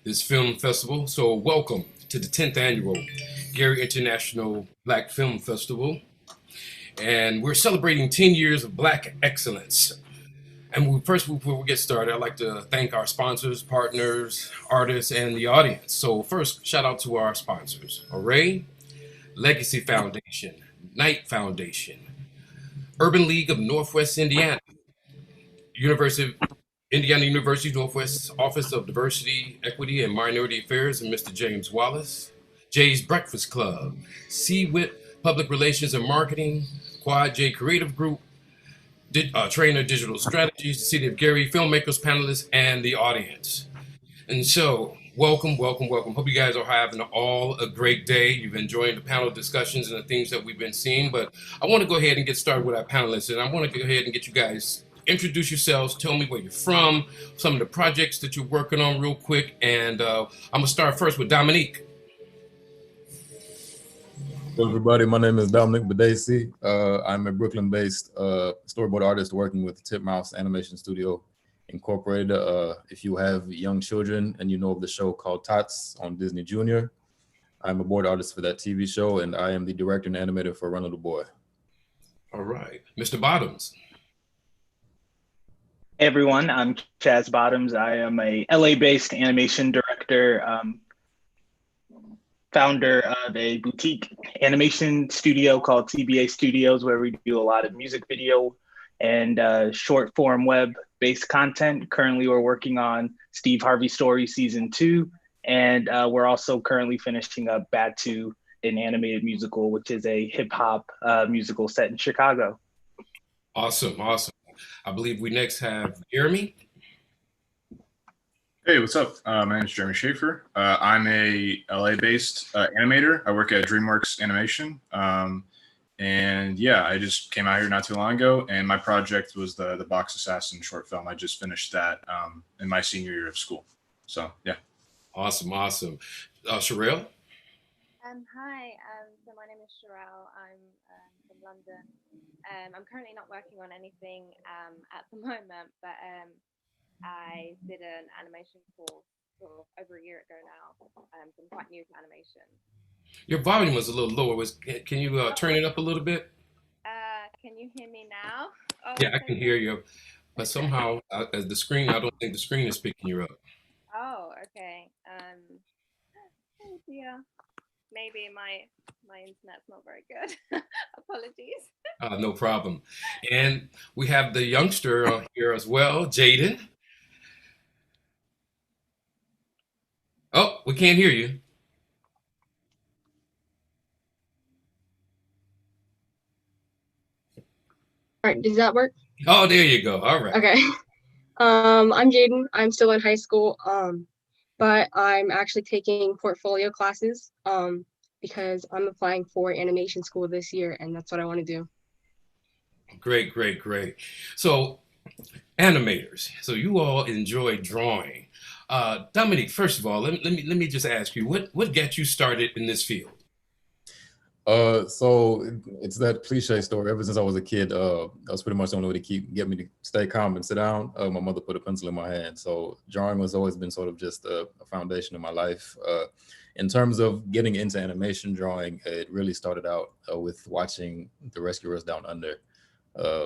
this film festival. So, welcome to the 10th annual Gary International Black Film Festival. And we're celebrating 10 years of Black excellence. And first, before we get started, I'd like to thank our sponsors, partners, artists, and the audience. So, first, shout out to our sponsors Array, Legacy Foundation, Knight Foundation, Urban League of Northwest Indiana, University Indiana University Northwest Office of Diversity, Equity, and Minority Affairs, and Mr. James Wallace, Jay's Breakfast Club, CWIT Public Relations and Marketing, Quad J Creative Group, Trainer Digital Strategies, the City of Gary, filmmakers, panelists, and the audience. And so, welcome, welcome, welcome. Hope you guys are having all a great day. You've enjoyed the panel discussions and the things that we've been seeing. But I want to go ahead and get started with our panelists, and I want to go ahead and get you guys introduce yourselves. Tell me where you're from, some of the projects that you're working on, real quick. And I'm gonna start first with Dominique. Hello, everybody. My name is Dominic Badesi. I'm a Brooklyn-based storyboard artist working with Titmouse Animation Studio Incorporated. If you have young children and you know of the show called Tots on Disney Junior, I'm a board artist for that TV show, and I am the director and animator for Run Little Boy. All right, Mr. Bottoms. Hey everyone, I'm Chaz Bottoms. I am a LA-based animation director, founder of a boutique animation studio called TBA Studios, where we do a lot of music video and short form web-based content. Currently, we're working on Steve Harvey Story Season 2, and we're also currently finishing up Batu, an animated musical, which is a hip-hop musical set in Chicago. Awesome, awesome. I believe we next have Jeremy. Hey, what's up? My name is Jeremy Schaefer. I'm a LA-based animator. I work at DreamWorks Animation. And yeah, I just came out here not too long ago, and my project was the Box Assassin short film. I just finished that in my senior year of school. So yeah. Awesome, awesome. Sherelle? Hi, so my name is Sherelle. I'm from London. I'm currently not working on anything at the moment, but I did an animation course sort of over a year ago now. So I'm quite new to animation. Your volume was a little lower. Can you turn it up a little bit? Can you hear me now? Oh, Yeah, I can hear you, but somehow as the screen, I don't think the screen is picking you up. Oh, okay. Oh dear. Maybe my internet's not very good. Apologies. No problem. And we have the youngster here as well, Jaden. Oh, we can't hear you. All right, does that work? Oh, there you go. All right. Okay. I'm Jaden. I'm still in high school, but I'm actually taking portfolio classes because I'm applying for animation school this year, and that's what I want to do. Great, great, great. So, animators. So you all enjoy drawing. Dominique, first of all, let me just ask you, what got you started in this field? So it's that cliche story. Ever since I was a kid, that was pretty much the only way to get me to stay calm and sit down. My mother put a pencil in my hand. So drawing has always been sort of just a foundation of my life. In terms of getting into animation drawing, it really started out with watching The Rescuers Down Under,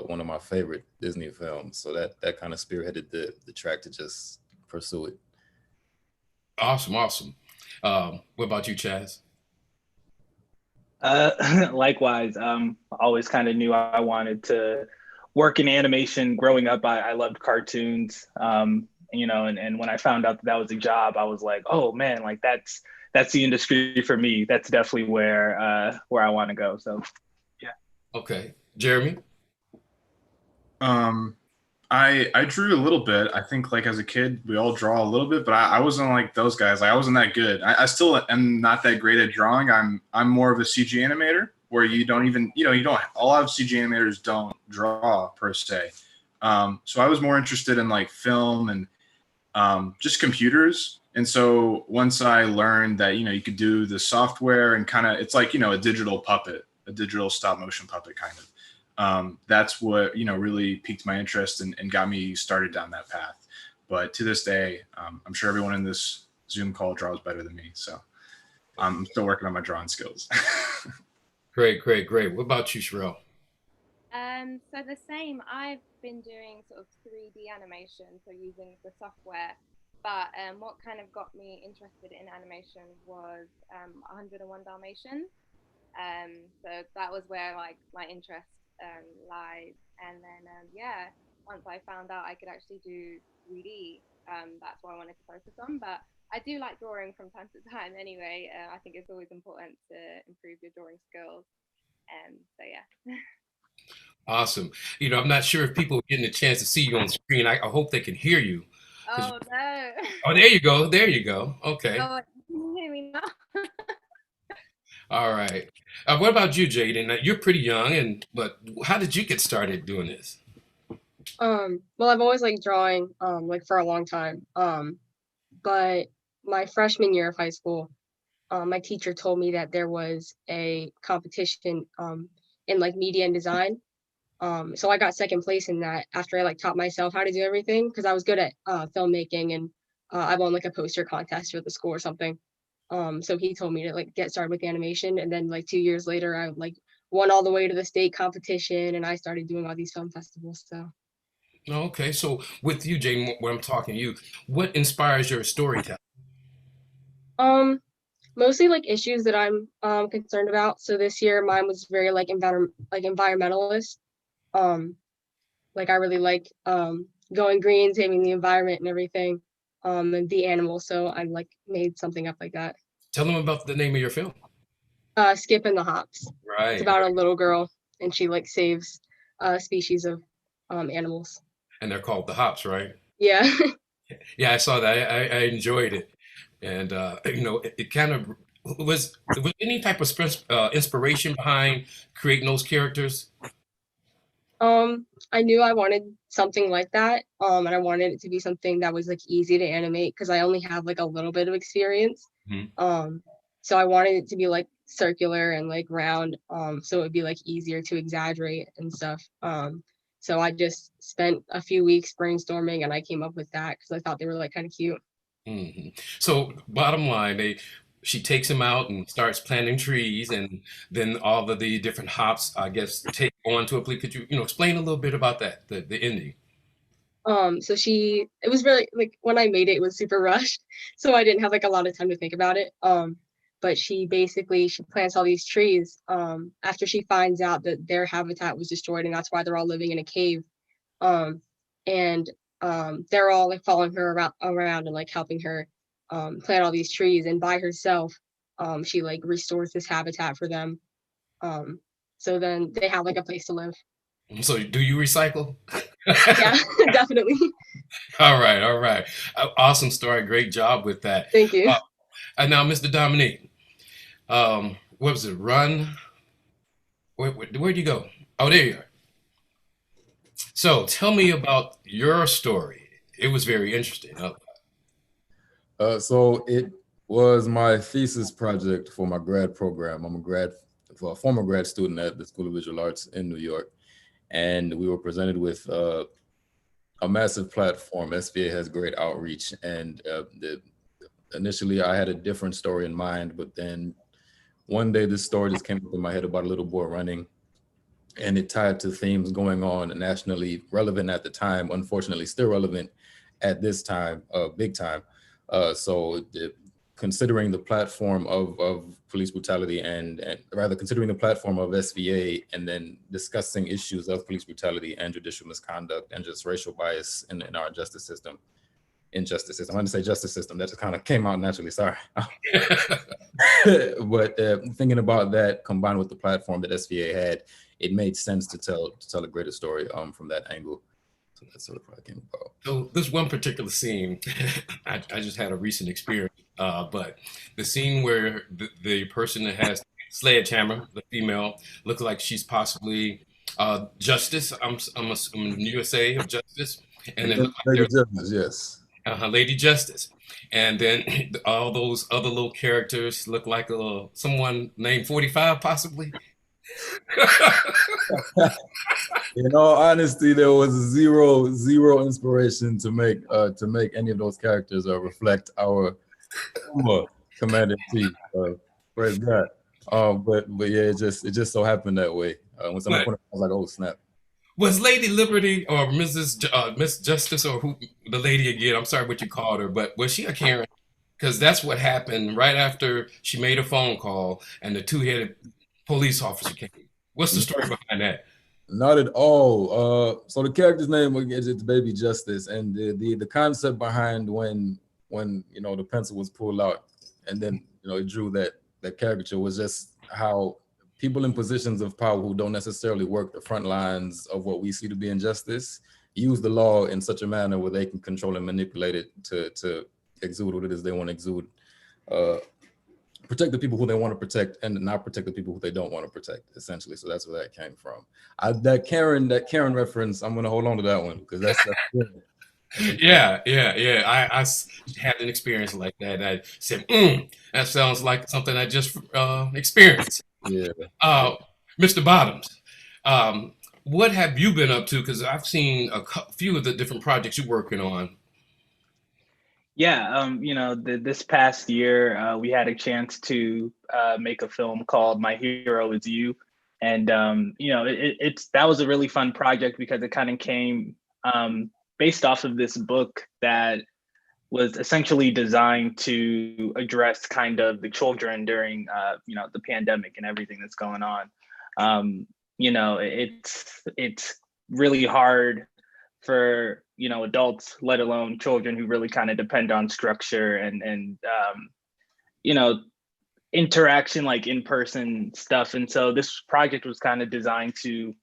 one of my favorite Disney films. So that kind of spearheaded the track to just pursue it. Awesome, awesome. What about you, Chaz? Likewise, I always kind of knew I wanted to work in animation. Growing up, I loved cartoons, and when I found out that was a job, I was like, oh man, like that's the industry for me. That's definitely where I want to go. So, yeah. Okay, Jeremy. I drew a little bit. I think like as a kid, we all draw a little bit, but I wasn't like those guys. Like, I wasn't that good. I still am not that great at drawing. I'm more of a CG animator where you don't even, a lot of CG animators don't draw per se. So I was more interested in like film and just computers. And so once I learned that, you could do the software and kind of, it's like, a digital puppet, a digital stop motion puppet kind of. That's what, really piqued my interest and got me started down that path. But to this day, I'm sure everyone in this Zoom call draws better than me. So I'm still working on my drawing skills. Great, great, great. What about you, Sherelle? So the same. I've been doing sort of 3D animation, so using the software. But what kind of got me interested in animation was 101 Dalmatians. So that was where like my interest lies. And then yeah, once I found out I could actually do 3D, that's what I wanted to focus on. But I do like drawing from time to time anyway. I think it's always important to improve your drawing skills. So yeah. Awesome. You know, I'm not sure if people are getting a chance to see you on screen. I hope they can hear you. Oh no. Oh, there you go. There you go. Okay. Oh, can you hear me now? All right. What about you, Jaden? Now, you're pretty young, but how did you get started doing this? Well, I've always liked drawing, like for a long time. But my freshman year of high school, my teacher told me that there was a competition, in like media and design. So I got second place in that after I like taught myself how to do everything because I was good at filmmaking and I won like a poster contest for the school or something. So he told me to like get started with animation, and then like 2 years later, I like won all the way to the state competition, and I started doing all these film festivals. So Okay. So with you, Jaden, when I'm talking to you, what inspires your storytelling? mostly like issues that I'm concerned about. So this year, mine was very like environmentalist. Um, like I really like going green, saving the environment and everything, and the animals. So I like made something up like that. Tell them about the name of your film. Skip and the Hops. It's Right. about a little girl and she like saves a species of animals. And they're called The Hops, right? Yeah. Yeah, I saw that. I enjoyed it. And, you know, it kind of was any type of inspiration behind creating those characters? I knew I wanted something like that. And I wanted it to be something that was like easy to animate because I only have like a little bit of experience. Mhm. So I wanted it to be like circular and like round. So it would be like easier to exaggerate and stuff. So I just spent a few weeks brainstorming and I came up with that because I thought they were like kind of cute. Hmm. So bottom line, she takes him out and starts planting trees, and then all of the different hops, I guess, take on to a plea. Could you explain a little bit about that, the ending? So it was really like when I made it, it was super rushed. So I didn't have like a lot of time to think about it. But she plants all these trees after she finds out that their habitat was destroyed and that's why they're all living in a cave. And they're all like following her around and like helping her plant all these trees, and by herself she like restores this habitat for them. So then they have like a place to live. So do you recycle? Yeah. Definitely. All right, all right. Awesome story. Great job with that. Thank you. And now, Mr. Dominique, what was it? Run? Where'd you go? Oh, there you are. So tell me about your story. It was very interesting. So it was my thesis project for my grad program. I'm a former grad student at the School of Visual Arts in New York. And we were presented with a massive platform. SVA has great outreach. And initially I had a different story in mind, but then one day this story just came up in my head about a little boy running, and it tied to themes going on nationally, relevant at the time, unfortunately still relevant at this time, big time. Considering the platform of police brutality and rather considering the platform of SVA, and then discussing issues of police brutality and judicial misconduct and just racial bias in our justice system. I'm going to say justice system. That just kind of came out naturally. Sorry. But thinking about that combined with the platform that SVA had, it made sense to tell a greater story from that angle. So that's sort of what I came about. So this one particular scene, I just had a recent experience, but the scene where the person that has sledgehammer, the female, looks like she's possibly Justice. I'm USA of Justice, and then Lady Justice, yes. Lady Justice, and then all those other little characters look like someone named 45, possibly. In all honesty, there was zero inspiration to make any of those characters reflect our Commander in Chief. Praise God. But yeah, it just so happened that way. When someone But put it, I was like, oh snap. was Lady Liberty or Miss Justice or who the lady again? I'm sorry what you called her, but was she a Karen? Because that's what happened right after she made a phone call and the two-headed police officer came. What's the story behind that? Not at all. So the character's name is it's Baby Justice, and the concept behind when the pencil was pulled out, and then it drew that caricature was just how people in positions of power who don't necessarily work the front lines of what we see to be injustice use the law in such a manner where they can control and manipulate it to exude what it is they want to exude. Protect the people who they want to protect and not protect the people who they don't want to protect, essentially. So that's where that came from. That Karen reference, I'm going to hold on to that one because that's good. Yeah. I had an experience like that. I said, that sounds like something I just experienced. Yeah. Mr. Bottoms, what have you been up to? Because I've seen a few of the different projects you're working on. Yeah, this past year, we had a chance to make a film called My Hero Is You. And, that was a really fun project because it kind of came based off of this book that was essentially designed to address kind of the children during, the pandemic and everything that's going on. It's really hard for adults, let alone children, who really kind of depend on structure and interaction, like in-person stuff. And so this project was kind of designed to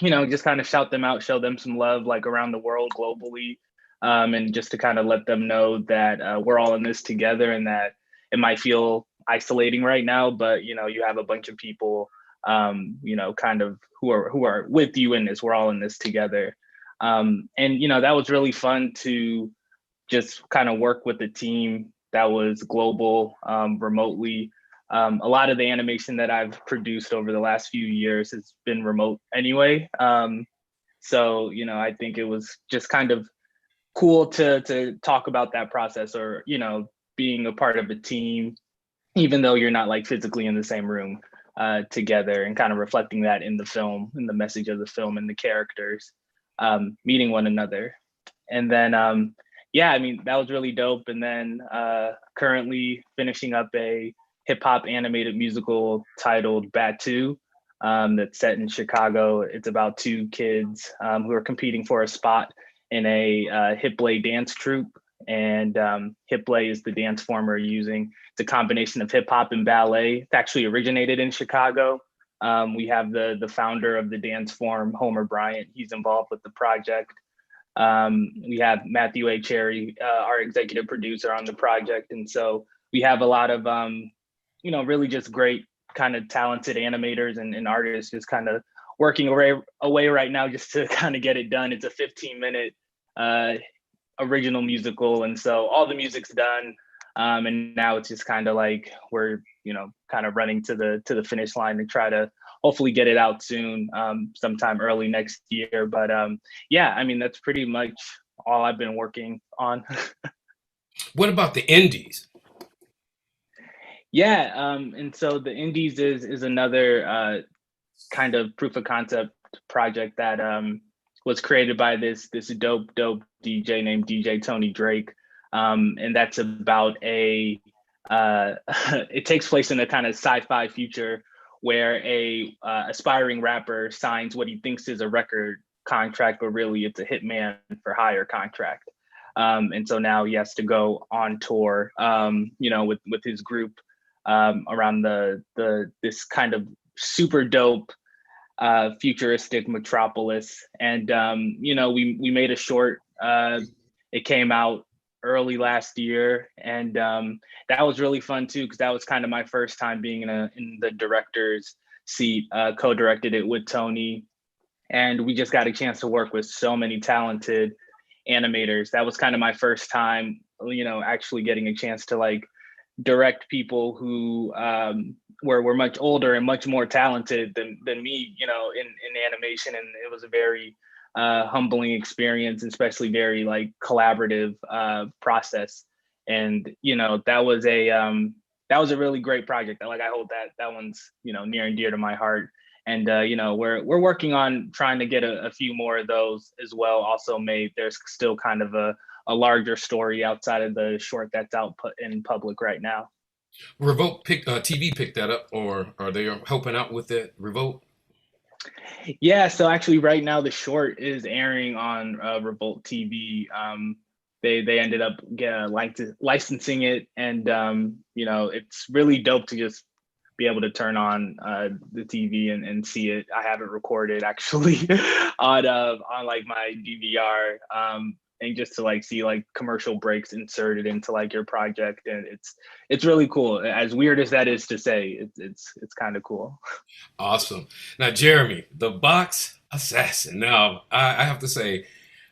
just kind of shout them out, show them some love, like around the world, globally, and just to kind of let them know that we're all in this together, and that it might feel isolating right now, but you have a bunch of people kind of who are with you in this. We're all in this together. And that was really fun to just kind of work with a team that was global, remotely. A lot of the animation that I've produced over the last few years has been remote anyway. So I think it was just kind of cool to talk about that process, or being a part of a team, even though you're not like physically in the same room together, and kind of reflecting that in the film, in the message of the film, and the characters meeting one another. And then that was really dope. And then currently finishing up a hip hop animated musical titled Batu, that's set in Chicago. It's about two kids who are competing for a spot in a hip play dance troupe. And hip play is the dance form we're using. It's a combination of hip hop and ballet. It's actually originated in Chicago. We have the founder of the dance form, Homer Bryant. He's involved with the project. We have Matthew A. Cherry, our executive producer on the project. And so we have a lot of, really just great kind of talented animators and artists just kind of working away right now just to kind of get it done. It's a 15-minute original musical. And so all the music's done. And now it's just kind of like we're, kind of running to the finish line to try to hopefully get it out soon, sometime early next year. But that's pretty much all I've been working on. What about the indies? Yeah, and so the Indies is another kind of proof of concept project that was created by this dope DJ named DJ Tony Drake, and that's about it takes place in a kind of sci-fi future where a aspiring rapper signs what he thinks is a record contract, but really it's a hitman for hire contract. And so now he has to go on tour, with his group around this kind of super dope futuristic metropolis. And we made a short. It came out early last year, and that was really fun too, because that was kind of my first time being in the director's seat. Co-directed it with Tony, and we just got a chance to work with so many talented animators. That was kind of my first time, actually getting a chance to like direct people who were much older and much more talented than me, in animation. And it was a very humbling experience, and especially very like collaborative process. and that was a really great project. Like I hold that one's near and dear to my heart. And we're working on trying to get a few more of those as well. Also made there's still kind of a larger story outside of the short that's out in public right now. Revolt TV picked that up, or are they helping out with it? Revolt. Yeah, so actually right now the short is airing on Revolt TV. They ended up licensing it, and it's really dope to just be able to turn on the TV and see it. I have it recorded actually on like my DVR, and just to like see like commercial breaks inserted into like your project, and it's really cool. As weird as that is to say, it's kind of cool. Awesome. Now, Jeremy, the box assassin. Now, I have to say,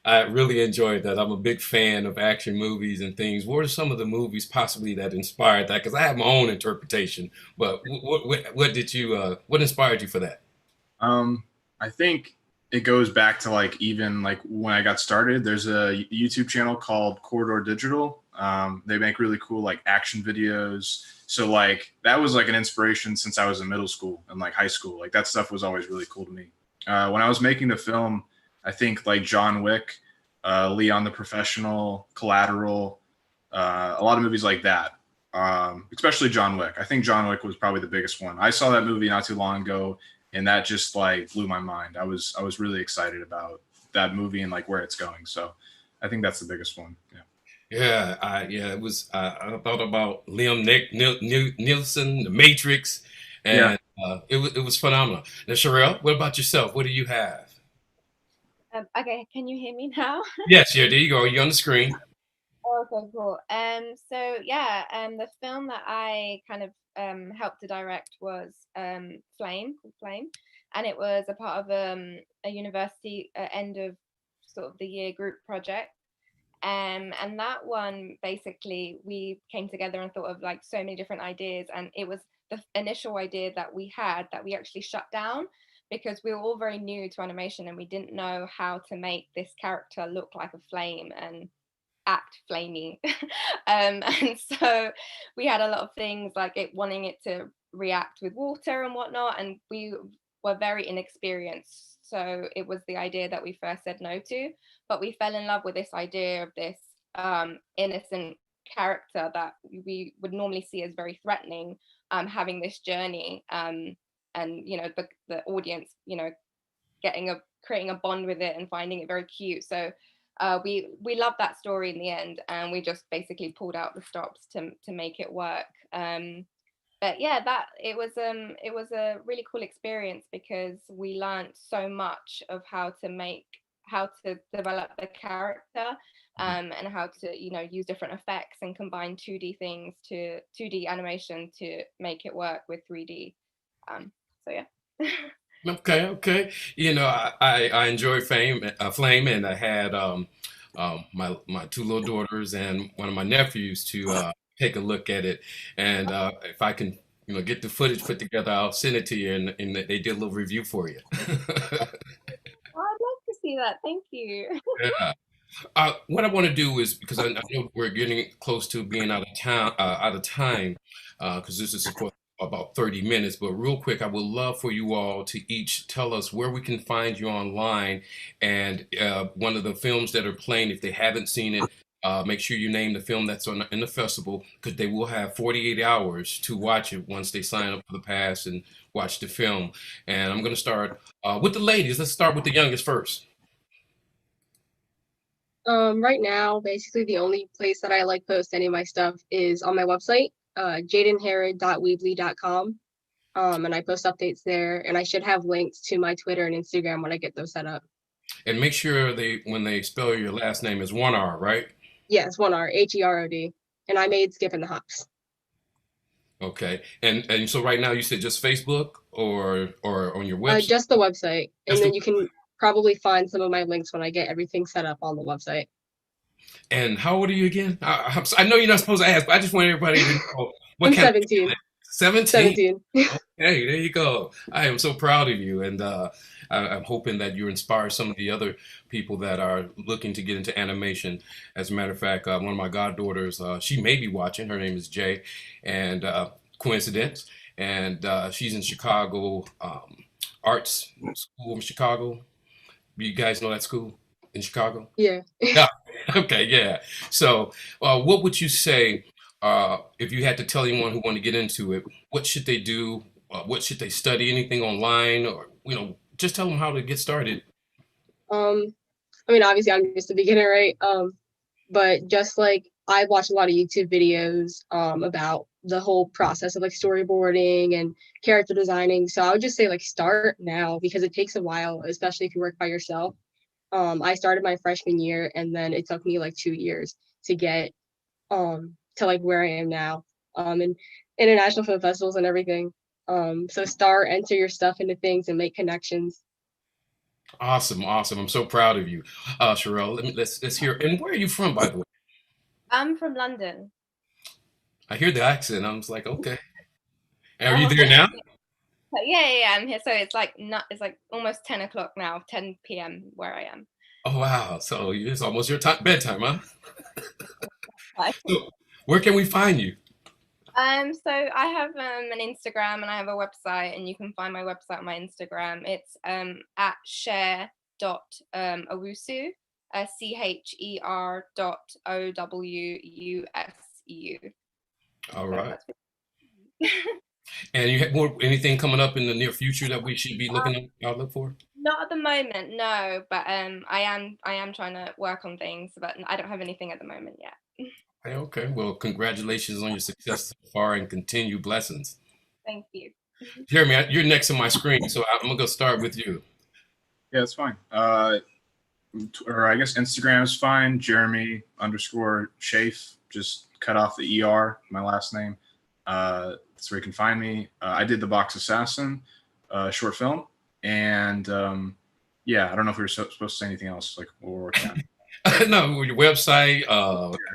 I really enjoyed that. I'm a big fan of action movies and things. What are some of the movies possibly that inspired that? Because I have my own interpretation. But what inspired you for that? I think it goes back to like even like when I got started. There's a YouTube channel called Corridor Digital. They make really cool like action videos. So like that was like an inspiration since I was in middle school and like high school. Like that stuff was always really cool to me. When I was making the film, I think like John Wick, Leon the Professional, Collateral, a lot of movies like that, especially John Wick. I think John Wick was probably the biggest one. I saw that movie not too long ago, and that just like blew my mind. I was really excited about that movie and like where it's going. So I think that's the biggest one. Yeah. It was. I thought about Liam Nielsen, The Matrix, and it was phenomenal. Now, Sherelle, what about yourself? What do you have? Okay, can you hear me now? Yes, yeah, there you go. You're on the screen. Okay, cool. The film that I kind of helped to direct was Flame, and it was a part of a university end of sort of the year group project. And that one, basically, we came together and thought of like so many different ideas, and it was the initial idea that we had that we actually shut down, because we were all very new to animation and we didn't know how to make this character look like a flame and act flamey. And so we had a lot of things like wanting it to react with water and whatnot, and we were very inexperienced. So it was the idea that we first said no to, but we fell in love with this idea of this innocent character that we would normally see as very threatening, having this journey. And the audience creating a bond with it and finding it very cute. So we loved that story in the end, and we just basically pulled out the stops to make it work. But yeah, it was a really cool experience, because we learned so much of how to develop the character, and how to use different effects and combine 2D things to 2D animation to make it work with 3D. So yeah. Okay. I enjoy Flame, and I had my two little daughters and one of my nephews to take a look at it. And if I can, get the footage put together, I'll send it to you, and they did a little review for you. Oh, I'd love to see that. Thank you. Yeah. What I want to do is, because I know we're getting close to being out of time, because this is, of course, about 30 minutes, but real quick, I would love for you all to each tell us where we can find you online, and one of the films that are playing. If they haven't seen it, make sure you name the film that's in the festival, because they will have 48 hours to watch it once they sign up for the pass and watch the film. And I'm going to start with the ladies. Let's start with the youngest first. Right now, basically the only place that I like post any of my stuff is on my website, jadenherod.weebly.com. And I post updates there, and I should have links to my Twitter and Instagram when I get those set up. And make sure when they spell your last name is one R, right? Yes, one R, Herod. And I made Skip in the Hops. Okay. And so right now you said just Facebook or on your website? Just the website. And then you can probably find some of my links when I get everything set up on the website. And how old are you again? I know you're not supposed to ask, but I just want everybody to know. I'm 17. 17? 17. Hey, there you go. I am so proud of you, and I'm hoping that you inspire some of the other people that are looking to get into animation. As a matter of fact, one of my goddaughters, she may be watching. Her name is Jay, and coincidence, and she's in Chicago Arts School in Chicago. You guys know that school in Chicago? Yeah. Yeah. Okay, yeah. So, what would you say if you had to tell anyone who want to get into it? What should they do? What should they study? Anything online, or just tell them how to get started. Um, I mean, obviously, I'm just a beginner, right? But just like I watch a lot of YouTube videos about the whole process of like storyboarding and character designing. So I would just say like start now because it takes a while, especially if you work by yourself. I started my freshman year and then it took me like 2 years to get to like where I am now. And international film festivals and everything. So start, enter your stuff into things and make connections. Awesome, awesome. I'm so proud of you, Sherelle. Let's hear. And where are you from, by the way? I'm from London. I hear the accent. I was like, okay. Are Oh, you there now? yeah, I'm here. So it's like it's like almost 10 o'clock now, 10 p.m. where I am. Oh wow! So it's almost your bedtime, huh? Hi. So, where can we find you? So I have an Instagram and I have a website, and you can find my website on my Instagram. It's at share.owusu, CHER.OWUSU. All right. And you have anything coming up in the near future that we should be looking out look for? Not at the moment, no. But I am trying to work on things, but I don't have anything at the moment yet. Okay. Well, congratulations on your success so far and continued blessings. Thank you. Jeremy, you're next on my screen, so I'm gonna go start with you. Yeah, it's fine. Or I guess Instagram is fine. Jeremy_Shafe. Just cut off the ER, my last name. That's where you can find me. I did The Box Assassin short film. And yeah, I don't know if we were supposed to say anything else, like what we're working on. No, your website,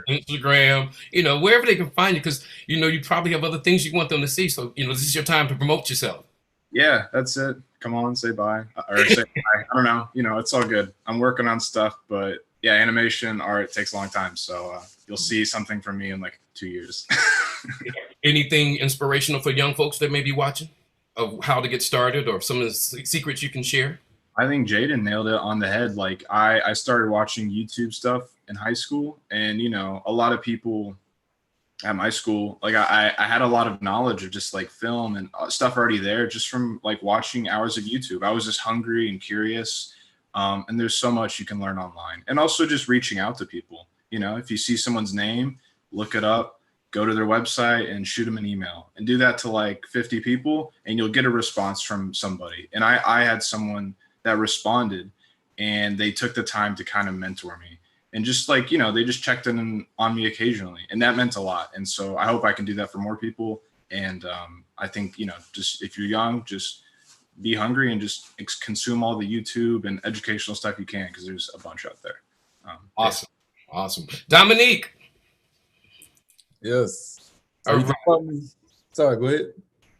Instagram, wherever they can find you, because you probably have other things you want them to see. So this is your time to promote yourself. Yeah, that's it. Come on, say bye or say bye. I don't know. It's all good. I'm working on stuff, but yeah, animation art takes a long time. So you'll see something from me in like 2 years. Anything inspirational for young folks that may be watching of how to get started or some of the secrets you can share? I think Jaden nailed it on the head. Like I started watching YouTube stuff in high school, and a lot of people at my school, like I had a lot of knowledge of just like film and stuff already there just from like watching hours of YouTube. I was just hungry and curious. And there's so much you can learn online, and also just reaching out to people. If you see someone's name, look it up, go to their website and shoot them an email, and do that to like 50 people and you'll get a response from somebody. And I had someone that responded, and they took the time to kind of mentor me, and just like they just checked in on me occasionally, and that meant a lot. And so I hope I can do that for more people. And I think just if you're young, just be hungry and just consume all the YouTube and educational stuff you can, because there's a bunch out there. Awesome. Awesome. Dominique. Yes. So All you can right. find me- Sorry, go ahead.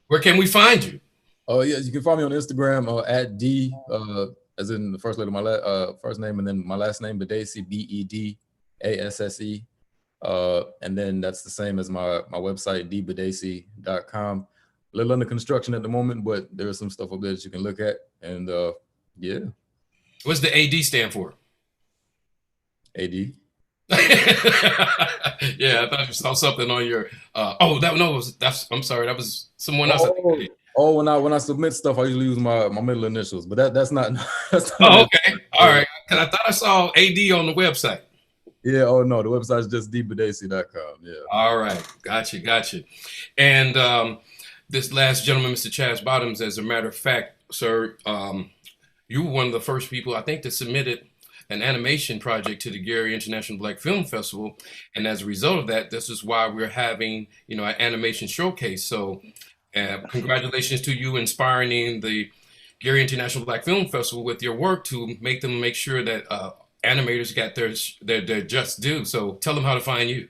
Where can we find you? Oh yeah, you can find me on Instagram at D, as in the first letter of my first name and then my last name, Bedase, BEDASSE. And then that's the same as my website, dbedase.com. A little under construction at the moment, but there is some stuff up there that you can look at. And yeah, What's the AD stand for? AD. Yeah, I thought you saw something on your. I'm sorry, that was someone else. When I submit stuff, I usually use my middle initials, but that's not. That's Oh, not okay. All right. Because I thought I saw AD on the website. Yeah. Oh no, the website is just dbedase.com. Yeah. All right. Gotcha. And this last gentleman, Mr. Chaz Bottoms, as a matter of fact, sir, you were one of the first people, I think, that submitted an animation project to the Gary International Black Film Festival. And as a result of that, this is why we're having, an animation showcase. So congratulations to you inspiring the Gary International Black Film Festival with your work to make sure that animators got their just due. So tell them how to find you.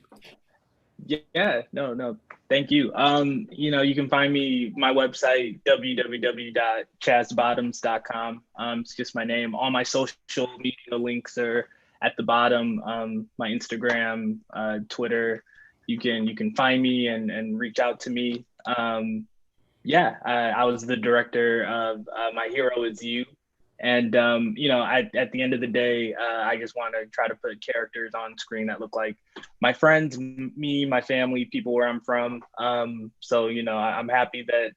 Yeah, no. Thank you. You can find me, my website, www.chazbottoms.com. It's just my name. All my social media links are at the bottom. My Instagram, Twitter. You can find me and reach out to me. I was the director of My Hero Is You. And at the end of the day, I just want to try to put characters on screen that look like my friends, me, my family, people where I'm from. I'm happy that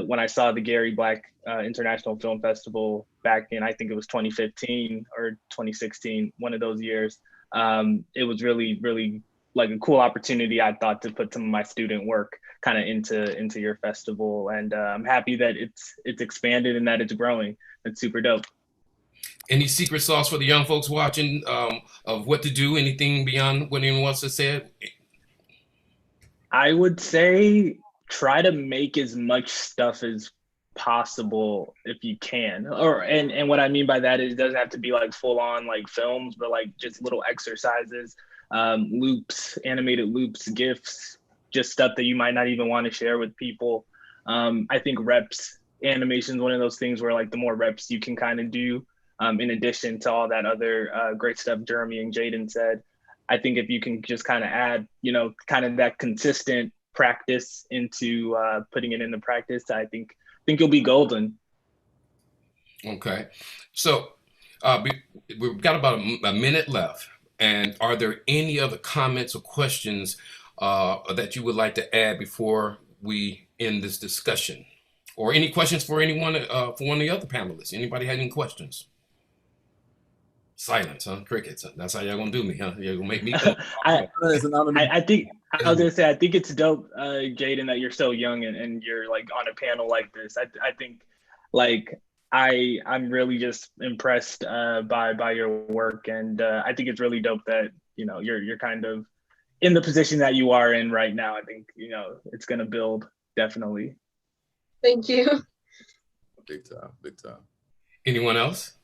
when I saw the Gary Black International Film Festival back in, I think it was 2015 or 2016, one of those years, it was really, really like a cool opportunity, I thought, to put some of my student work kind of into your festival. And I'm happy that it's expanded and that it's growing. It's super dope. Any secret sauce for the young folks watching of what to do? Anything beyond what anyone else has said? I would say try to make as much stuff as possible if you can. And what I mean by that is it doesn't have to be like full on like films, but like just little exercises, loops, animated loops, GIFs, just stuff that you might not even want to share with people. I think reps, animation is one of those things where like the more reps you can kind of do, in addition to all that other great stuff Jeremy and Jaden said. I think if you can just kind of add, kind of that consistent practice into putting it into practice, I think you'll be golden. Okay, so we've got about a minute left. And are there any other comments or questions that you would like to add before we end this discussion? Or any questions for anyone, for one of the other panelists? Anybody had any questions? Silence, huh? Crickets. That's how y'all gonna do me, huh? You're gonna make me. I think I was gonna say, I think it's dope, Jaden, that you're so young and you're like on a panel like this. I think like I'm really just impressed by your work, and I think it's really dope that you're kind of in the position that you are in right now. I think it's gonna build, definitely. Thank you. Big time, big time. Anyone else?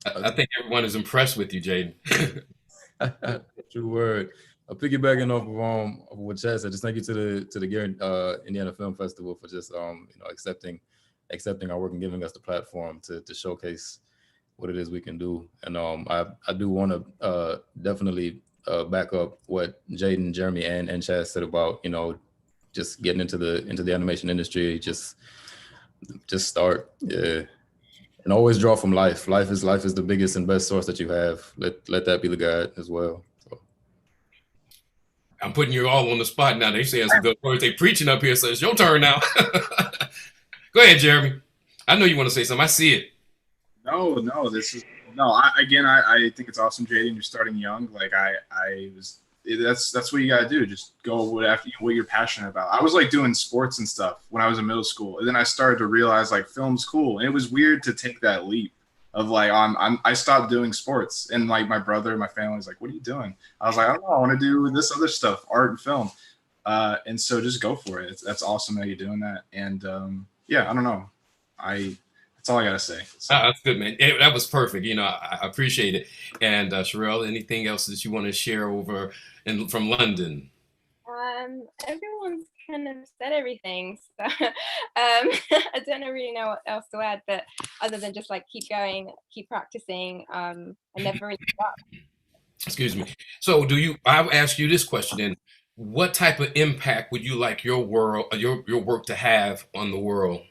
I think everyone is impressed with you, Jaden. True word. Piggybacking off of what Chad said, just thank you to the Gary Indiana Film Festival for just accepting our work and giving us the platform to showcase what it is we can do. And I do want to definitely back up what Jaden, Jeremy, and Chad said about just getting into the animation industry. Just start, yeah, and always draw from life. Life is the biggest and best source that you have. Let that be the guide as well. So. I'm putting you all on the spot now. They say some good words. They preaching up here, so it's your turn now. Go ahead, Jeremy. I know you want to say something. I see it. No. I think it's awesome, Jaden. You're starting young. Like that's what you gotta do. Just go what you're passionate about. I was like doing sports and stuff when I was in middle school, and then I started to realize like film's cool, and it was weird to take that leap of like I stopped doing sports, and like my brother and my family was like, "What are you doing?" I was like, "I don't know. I want to do this other stuff, art and film," and so just go for it. That's awesome that you're doing that, and I don't know. That's all I gotta say. So. That's good, man. That was perfect. I appreciate it. And Sherelle, anything else that you want to share over from London? Everyone's kind of said everything, so I don't really know what else to add, but other than just like keep going, keep practicing, and never really stop. Excuse me. So I'll ask you this question then. What type of impact would you like your work to have on the world?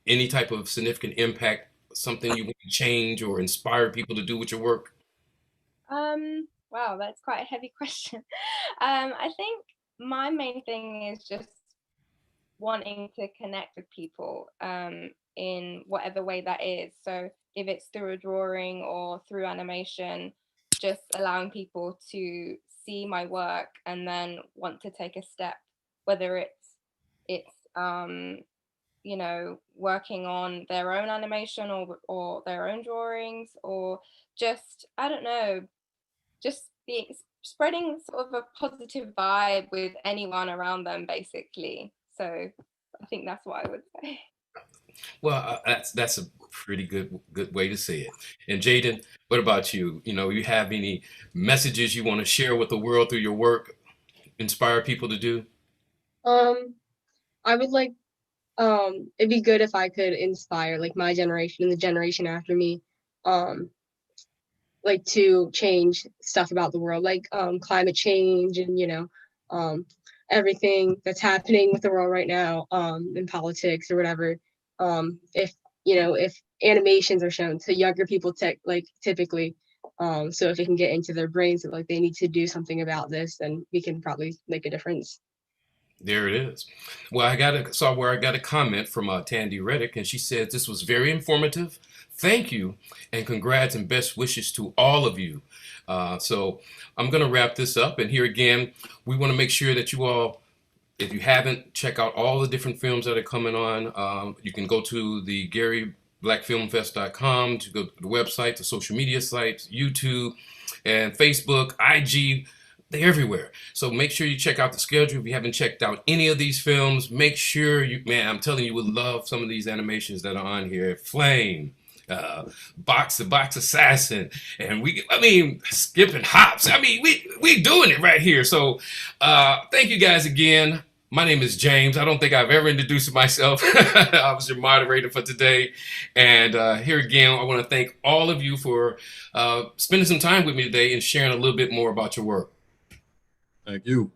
Any type of significant impact, something you want to change or inspire people to do with your work? Wow, that's quite a heavy question. I think my main thing is just wanting to connect with people in whatever way that is. So if it's through a drawing or through animation, just allowing people to see my work and then want to take a step, whether it's working on their own animation or their own drawings, or just, I don't know, just spreading sort of a positive vibe with anyone around them, basically. So I think that's what I would say. Well, that's a pretty good way to say it. And Jaden, what about you? You have any messages you want to share with the world through your work? inspire people to do? I would like it'd be good if I could inspire like my generation and the generation after me, um, like to change stuff about the world, like climate change and um, everything that's happening with the world right now, in politics or whatever. If if animations are shown to younger people, like typically, so if it can get into their brains that like they need to do something about this, then we can probably make a difference. There it is. Well, I got a comment from Tandy Reddick, and she said this was very informative. Thank you, and congrats and best wishes to all of you. So I'm going to wrap this up, and here again, we want to make sure that you all, if you haven't, check out all the different films that are coming on. You can go to the GaryBlackFilmFest.com to go to the website, the social media sites, YouTube, and Facebook, IG. They're everywhere. So make sure you check out the schedule. If you haven't checked out any of these films, make sure you, man, I'm telling you, would love some of these animations that are on here. Flame, Box Assassin, and skipping hops. I mean, we doing it right here. So thank you guys again. My name is James. I don't think I've ever introduced myself. I was your moderator for today. And here again, I want to thank all of you for spending some time with me today and sharing a little bit more about your work. Thank you.